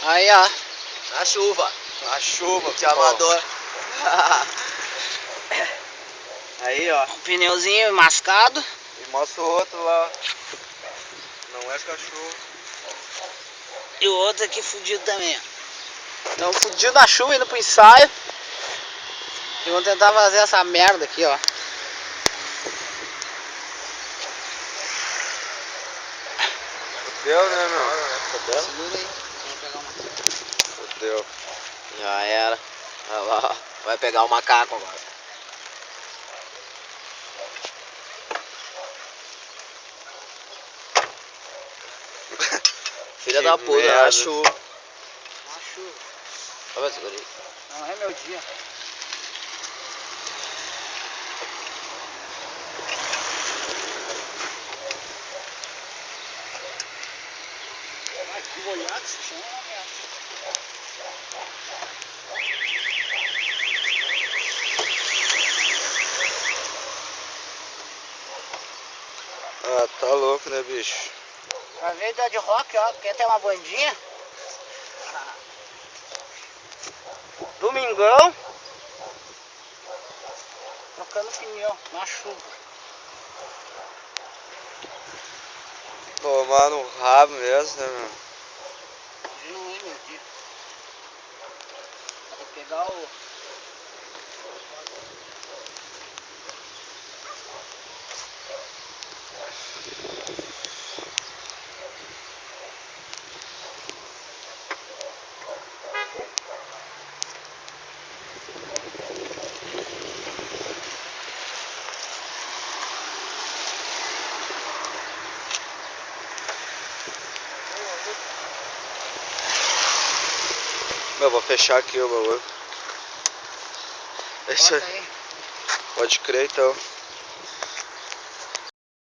Aí, ó. Na chuva. Na chuva, De amador. Aí, ó. Um pneuzinho mascado. E mostra o outro lá. Não é cachorro. E o outro aqui fudido também, ó. Então, fudido da chuva, indo pro ensaio. E vamos tentar fazer essa merda aqui, ó. Fudeu, né, meu? Fudeu? Segura aí. Vou pegar uma. Fudeu. Já era. Olha lá. Vai pegar o macaco agora. Filha da puta, merda. na chuva. Na chuva. Olha, segura aí. Não é meu dia. Ai, que molhado esse chão, né? Ah, tá louco, né, bicho? Pra ver da de rock, ó. Quer ter uma bandinha? Domingão. Trocando pneu na chuva. Tomar no rabo mesmo, né, meu? Hoje não é meu dia. Tem que pegar o... Meu, vou fechar aqui o bagulho. Pode crer então.